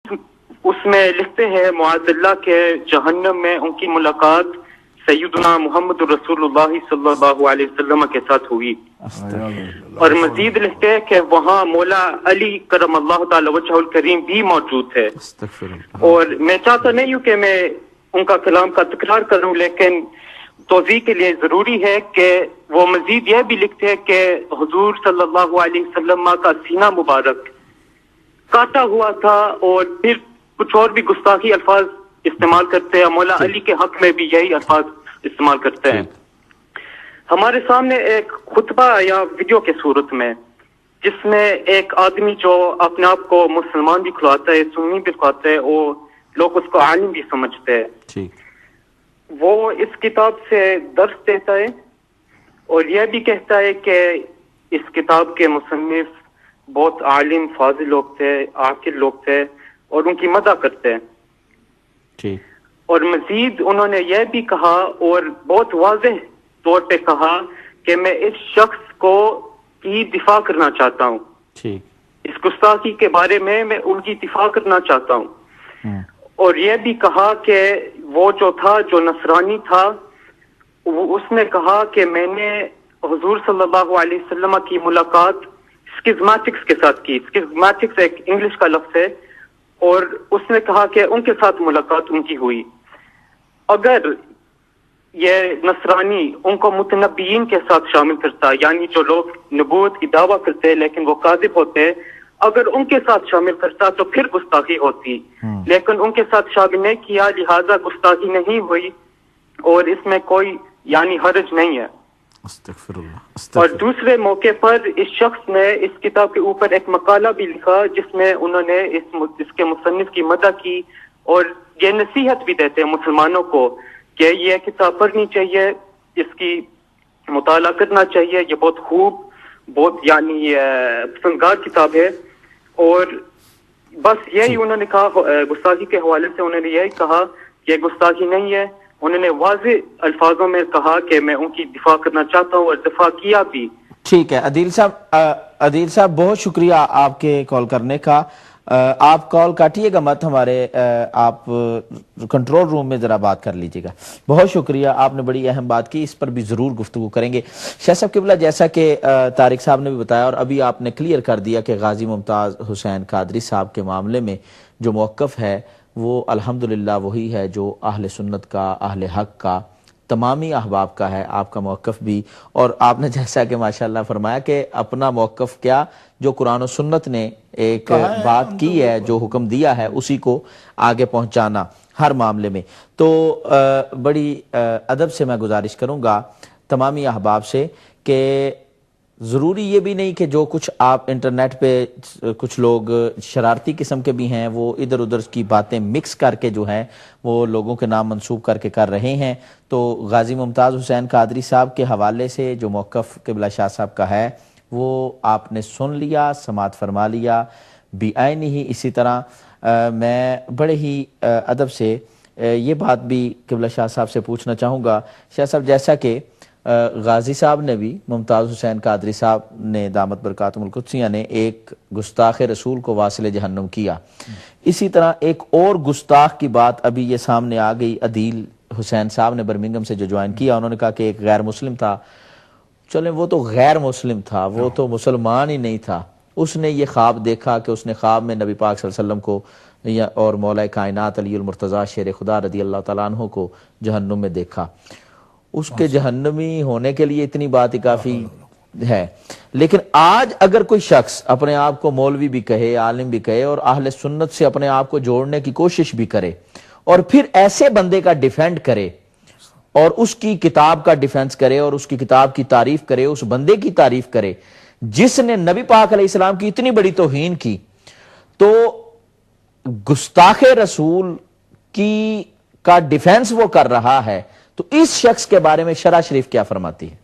اس میں لکھتے ہیں معاذ اللہ کے جہنم میں ان کی ملاقات سیدنا محمد رسول اللہ صلی اللہ علیہ وسلم کے ساتھ ہوئی، اور مزید لکھتے ہیں کہ وہاں مولا علی کرم اللہ تعالی وجہ الکریم بھی موجود ہے۔ اور میں چاہتا نہیں ہوں کہ میں ان کا کلام کا تکرار کروں، لیکن توضیح کے لیے ضروری ہے کہ وہ مزید یہ بھی لکھتے ہیں کہ حضور صلی اللہ علیہ وسلم کا سینہ مبارک کاٹا ہوا تھا، اور پھر کچھ اور بھی گستاخی الفاظ استعمال کرتے ہیں، مولا علی کے حق میں بھی یہی الفاظ استعمال کرتے ہیں۔ ہمارے سامنے ایک خطبہ یا ویڈیو کے صورت میں، جس میں ایک آدمی جو اپنے آپ کو مسلمان بھی کھلاتا ہے، سنی بھی کھلاتا ہے، اور لوگ اس کو عالم بھی سمجھتے ہیں، وہ اس کتاب سے درس دیتا ہے اور یہ بھی کہتا ہے کہ اس کتاب کے مصنف بہت عالم فاضل لوگ تھے، عاقل لوگ تھے، اور ان کی مدح کرتے ہیں۔ اور مزید انہوں نے یہ بھی کہا اور بہت واضح طور پہ کہا کہ میں اس شخص کو کی دفاع کرنا چاہتا ہوں، اس گستاخی کے بارے میں ان کی دفاع کرنا چاہتا ہوں۔ اور یہ بھی کہا کہ وہ جو تھا، جو نصرانی تھا، اس نے کہا کہ میں نے حضور صلی اللہ علیہ وسلم کی ملاقات اسکزمیٹکس کے ساتھ کی۔ اسکزمیٹکس ایک انگلش کا لفظ ہے، اور اس نے کہا کہ ان کے ساتھ ملاقات ان کی ہوئی۔ اگر یہ نصرانی ان کو متنبیین کے ساتھ شامل کرتا، یعنی جو لوگ نبوت کی دعویٰ کرتے ہیں لیکن وہ کاذب ہوتے ہیں، اگر ان کے ساتھ شامل کرتا تو پھر گستاخی ہوتی، لیکن ان کے ساتھ شامل نہیں کیا، لہذا گستاخی نہیں ہوئی، اور اس میں کوئی یعنی حرج نہیں ہے۔ اور دوسرے موقع پر اس شخص نے اس کتاب کے اوپر ایک مقالہ بھی لکھا، جس میں انہوں نے اس کے مصنف کی مدح کی، اور یہ نصیحت بھی دیتے ہیں مسلمانوں کو کہ یہ کتاب پڑھنی چاہیے، اس کی مطالعہ کرنا چاہیے، یہ بہت خوب، بہت یعنی پسندگار کتاب ہے۔ اور بس یہی انہوں نے کہا، گستاخی کے حوالے سے انہوں نے یہی کہا کہ گستاخی نہیں ہے۔ انہوں نے واضح الفاظوں میں کہا کہ میں ان کی دفاع کرنا چاہتا ہوں، اور دفاع کیا بھی۔ ٹھیک ہے عدیل صاحب بہت شکریہ آپ کے کال کرنے کا۔ آپ کال کاٹیے گا مت، ہمارے آپ کنٹرول روم میں ذرا بات کر لیجیے گا۔ بہت شکریہ، آپ نے بڑی اہم بات کی، اس پر بھی ضرور گفتگو کریں گے۔ شاہ صاحب قبلہ، جیسا کہ طارق صاحب نے بھی بتایا اور ابھی آپ نے کلیئر کر دیا کہ غازی ممتاز حسین قادری صاحب کے معاملے میں جو موقف ہے وہ الحمدللہ وہی ہے جو اہل سنت کا، اہل حق کا، تمامی احباب کا ہے، آپ کا موقف بھی۔ اور آپ نے جیسا کہ ماشاءاللہ فرمایا کہ اپنا موقف کیا، جو قرآن و سنت نے ایک بات کی ہے، جو حکم دیا ہے، اسی کو آگے پہنچانا ہر معاملے میں۔ تو بڑی ادب سے میں گزارش کروں گا تمامی احباب سے کہ ضروری یہ بھی نہیں کہ جو کچھ آپ انٹرنیٹ پہ کچھ لوگ شرارتی قسم کے بھی ہیں، وہ ادھر ادھر کی باتیں مکس کر کے جو ہیں وہ لوگوں کے نام منسوب کر کے کر رہے ہیں۔ تو غازی ممتاز حسین قادری صاحب کے حوالے سے جو موقف قبلہ شاہ صاحب کا ہے وہ آپ نے سن لیا، سماعت فرما لیا، بھی آئینی ہی اسی طرح میں بڑے ہی ادب سے یہ بات بھی قبلہ شاہ صاحب سے پوچھنا چاہوں گا۔ شاہ صاحب، جیسا کہ غازی صاحب نے بھی، ممتاز حسین قادری صاحب نے دامت برکاتہم القدسیہ نے ایک گستاخ رسول کو واصل جہنم کیا، اسی طرح ایک اور گستاخ کی بات ابھی یہ سامنے آ گئی، عدیل حسین صاحب نے برمنگم سے جو جوائن کیا، انہوں نے کہا کہ ایک غیر مسلم تھا۔ چلیں، وہ تو غیر مسلم تھا، وہ تو مسلمان ہی نہیں تھا، اس نے یہ خواب دیکھا کہ اس نے خواب میں نبی پاک صلی اللہ علیہ وسلم کو اور مولا کائنات علی المرتضیٰ شیر خدا رضی اللہ تعالیٰ عنہ کو جہنم میں دیکھا۔ اس کے جہنمی ہونے کے لیے اتنی بات ہی کافی ہے۔ لیکن آج اگر کوئی شخص اپنے آپ کو مولوی بھی کہے، عالم بھی کہے، اور اہل سنت سے اپنے آپ کو جوڑنے کی کوشش بھی کرے، اور پھر ایسے بندے کا ڈیفینڈ کرے اور اس کی کتاب کا ڈیفینس کرے اور اس کی کتاب کی تعریف کرے، اس بندے کی تعریف کرے جس نے نبی پاک علیہ السلام کی اتنی بڑی توہین کی، تو گستاخ رسول کی کا ڈیفینس وہ کر رہا ہے، تو اس شخص کے بارے میں شرع شریف کیا فرماتی ہے؟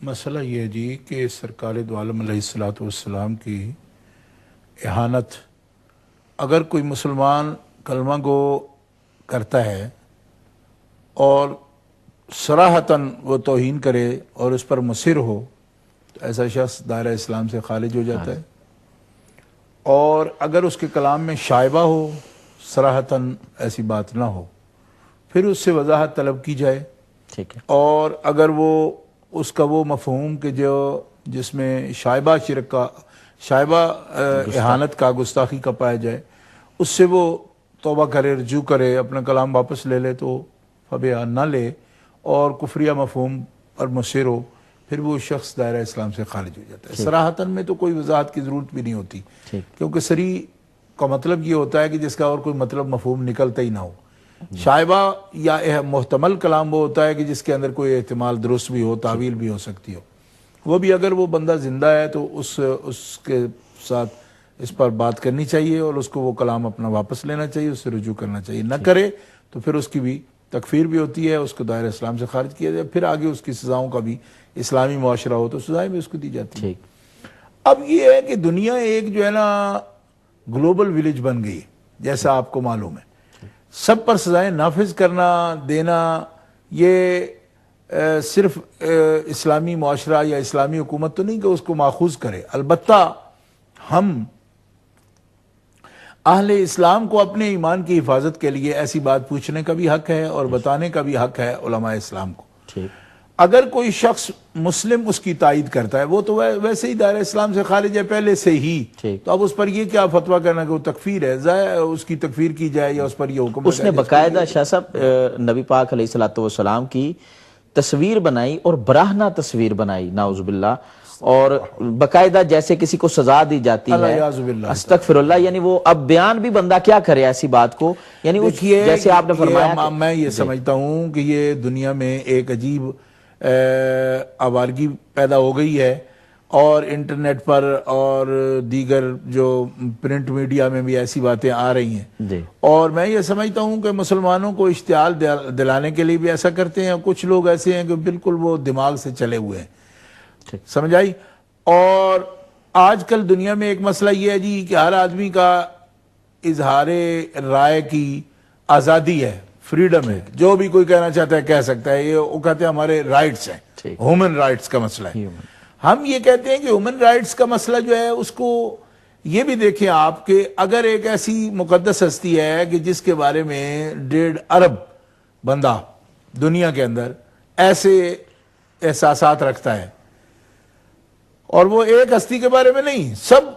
مسئلہ یہ جی کہ سرکار دو عالم علیہ السلام کی اہانت اگر کوئی مسلمان کلمہ گو کرتا ہے اور صراحتاً وہ توہین کرے اور اس پر مصر ہو، تو ایسا شخص دائرہ اسلام سے خارج ہو جاتا ہے۔ اور اگر اس کے کلام میں شائبہ ہو، صراحتاً ایسی بات نہ ہو، پھر اس سے وضاحت طلب کی جائے. ٹھیک ہے. اور اگر وہ اس کا وہ مفہوم کہ جس میں شائبہ شرک کا، شائبہ اہانت کا، گستاخی کا پایا جائے، اس سے وہ توبہ کرے، رجوع کرے، اپنا کلام واپس لے لے تو فبیہا، نہ لے اور کفریہ مفہوم پر مصر ہو، پھر وہ شخص دائرہ اسلام سے خارج ہو جاتا ہے. صراحتاً میں تو کوئی وضاحت کی ضرورت بھی نہیں ہوتی، کیونکہ صریح کا مطلب یہ ہوتا ہے کہ جس کا اور کوئی مطلب مفہوم نکلتا ہی نہ ہو. شائبہ یا محتمل کلام وہ ہوتا ہے کہ جس کے اندر کوئی احتمال درست بھی ہو، تعویل بھی ہو سکتی ہو. وہ بھی اگر وہ بندہ زندہ ہے تو اس کے ساتھ اس پر بات کرنی چاہیے اور اس کو وہ کلام اپنا واپس لینا چاہیے، اس سے رجوع کرنا چاہیے. نہ کرے تو پھر اس کی بھی تکفیر بھی ہوتی ہے، اس کو دائرہ اسلام سے خارج کیا جائے. پھر آگے اس کی سزاؤں کا بھی، اسلامی معاشرہ ہو تو سزائیں بھی اس کو دی جاتی ہیں. اب یہ ہے کہ دنیا ایک جو ہے نا گلوبل ولیج بن گئی، جیسا آپ کو معلوم ہے. سب پر سزائیں نافذ کرنا دینا، یہ صرف اسلامی معاشرہ یا اسلامی حکومت تو نہیں کہ اس کو ماخوذ کرے. البتہ ہم اہل اسلام کو اپنے ایمان کی حفاظت کے لیے ایسی بات پوچھنے کا بھی حق ہے اور بتانے کا بھی حق ہے علماء اسلام کو. اگر کوئی شخص مسلم اس کی تائید کرتا ہے، وہ تو ویسے ہی دائرہ اسلام سے خارج ہے پہلے سے ہی، تو اب اس پر یہ کیا فتویٰ کرنا کہ وہ تکفیر ہے، اس کی تکفیر کی جائے یا اس پر یہ حکم. اس نے باقاعدہ شاہ صاحب نبی پاک علیہ السلام کی تصویر بنائی اور براہنہ تصویر بنائی، نعوذ باللہ، اور باقاعدہ جیسے کسی کو سزا دی جاتی ہے، استغفر اللہ. یعنی وہ اب بیان بھی بندہ کیا کرے ایسی بات کو، یعنی جیسے آپ نے فرمایا. میں یہ سمجھتا ہوں کہ یہ دنیا میں ایک عجیب آوارگی پیدا ہو گئی ہے، اور انٹرنیٹ پر اور دیگر جو پرنٹ میڈیا میں بھی ایسی باتیں آ رہی ہیں. اور میں یہ سمجھتا ہوں کہ مسلمانوں کو اشتعال دلانے کے لیے بھی ایسا کرتے ہیں. کچھ لوگ ایسے ہیں کہ بالکل وہ دماغ سے چلے ہوئے ہیں، سمجھ آئی. اور آج کل دنیا میں ایک مسئلہ یہ ہے جی کہ ہر آدمی کا اظہار رائے کی آزادی ہے، فریڈم ہے، جو بھی کوئی کہنا چاہتا ہے کہہ سکتا ہے. یہ وہ کہتے ہیں ہمارے رائٹس ہیں، ہیومن رائٹس کا مسئلہ ہے. ہم یہ کہتے ہیں کہ ہیومن رائٹس کا مسئلہ جو ہے اس کو یہ بھی دیکھیں آپ کہ اگر ایک ایسی مقدس ہستی ہے کہ جس کے بارے میں 1.5 ارب بندہ دنیا کے اندر ایسے احساسات رکھتا ہے، اور وہ ایک ہستی کے بارے میں نہیں، سب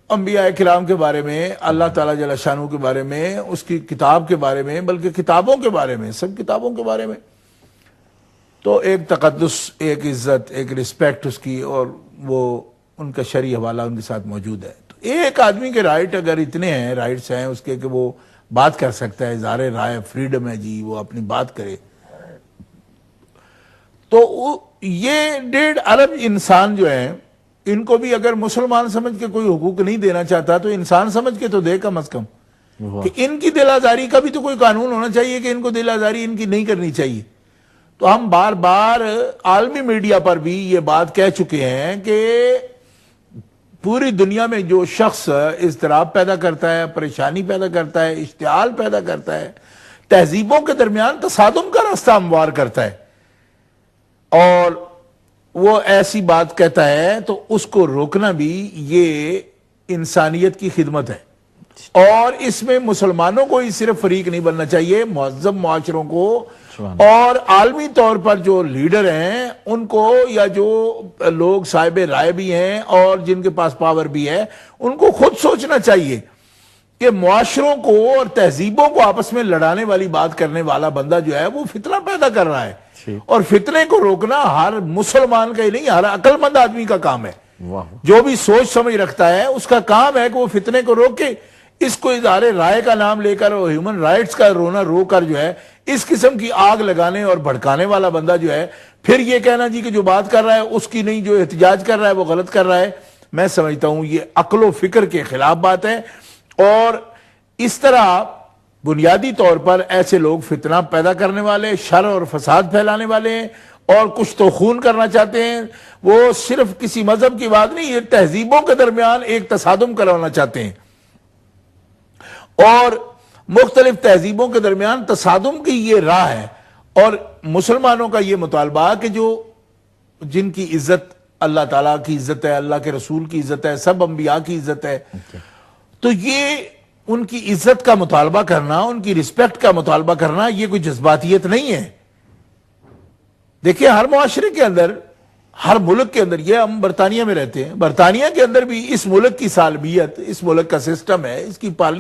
انبیاء کرام کے بارے میں، اللہ تعالیٰ جل شانہ کے بارے میں، اس کی کتاب کے بارے میں، بلکہ کتابوں کے بارے میں، سب کتابوں کے بارے میں، تو ایک تقدس، ایک عزت، ایک رسپیکٹ اس کی، اور وہ ان کا شرعی حوالہ ان کے ساتھ موجود ہے. تو ایک آدمی کے رائٹ اگر اتنے ہیں، رائٹس ہیں اس کے کہ وہ بات کر سکتا ہے، اظہار رائے، فریڈم ہے جی، وہ اپنی بات کرے، تو یہ 1.5 ارب انسان جو ہیں ان کو بھی اگر مسلمان سمجھ کے کوئی حقوق نہیں دینا چاہتا تو انسان سمجھ کے تو دے کم از کم. کہ ان کی دل آزاری کا بھی تو کوئی قانون ہونا چاہیے کہ ان کو دل آزاری ان کی نہیں کرنی چاہیے. تو ہم بار بار عالمی میڈیا پر بھی یہ بات کہہ چکے ہیں کہ پوری دنیا میں جو شخص اضطراب پیدا کرتا ہے، پریشانی پیدا کرتا ہے، اشتعال پیدا کرتا ہے، تہذیبوں کے درمیان تصادم کا راستہ ہموار کرتا ہے، اور وہ ایسی بات کہتا ہے، تو اس کو روکنا بھی یہ انسانیت کی خدمت ہے. اور اس میں مسلمانوں کو ہی صرف فریق نہیں بننا چاہیے، مہذب معاشروں کو اور عالمی طور پر جو لیڈر ہیں ان کو، یا جو لوگ صاحب رائے بھی ہیں اور جن کے پاس پاور بھی ہے، ان کو خود سوچنا چاہیے کہ معاشروں کو اور تہذیبوں کو آپس میں لڑانے والی بات کرنے والا بندہ جو ہے وہ فتنہ پیدا کر رہا ہے، اور فتنے کو روکنا ہر مسلمان کا ہی نہیں، ہر عقل مند آدمی کا کام ہے. جو بھی سوچ سمجھ رکھتا ہے اس کا کام ہے کہ وہ فتنے کو روکے. اس کو اظہار رائے کا نام لے کر اور ہیومن رائٹس کا رونا رو کر جو ہے اس قسم کی آگ لگانے اور بھڑکانے والا بندہ جو ہے پھر یہ کہنا جی کہ جو بات کر رہا ہے اس کی نہیں، جو احتجاج کر رہا ہے وہ غلط کر رہا ہے، میں سمجھتا ہوں یہ عقل و فکر کے خلاف بات ہے. اور اس طرح بنیادی طور پر ایسے لوگ فتنہ پیدا کرنے والے، شر اور فساد پھیلانے والے ہیں، اور کچھ تو خون کرنا چاہتے ہیں. وہ صرف کسی مذہب کی بات نہیں، یہ تہذیبوں کے درمیان ایک تصادم کروانا چاہتے ہیں، اور مختلف تہذیبوں کے درمیان تصادم کی یہ راہ ہے. اور مسلمانوں کا یہ مطالبہ کہ جو جن کی عزت اللہ تعالیٰ کی عزت ہے، اللہ کے رسول کی عزت ہے، سب انبیاء کی عزت ہے، تو یہ ان کی عزت کا مطالبہ کرنا، ان کی رسپیکٹ کا مطالبہ کرنا، یہ کوئی جذباتیت نہیں ہے۔ دیکھیں ہر معاشرے کے اندر، ہر ملک کے اندر، یہ ہم برطانیہ میں رہتے ہیں، برطانیہ کے اندر بھی اس ملک کی سالمیت، اس ملک کا سسٹم ہے، اس کی پالیسی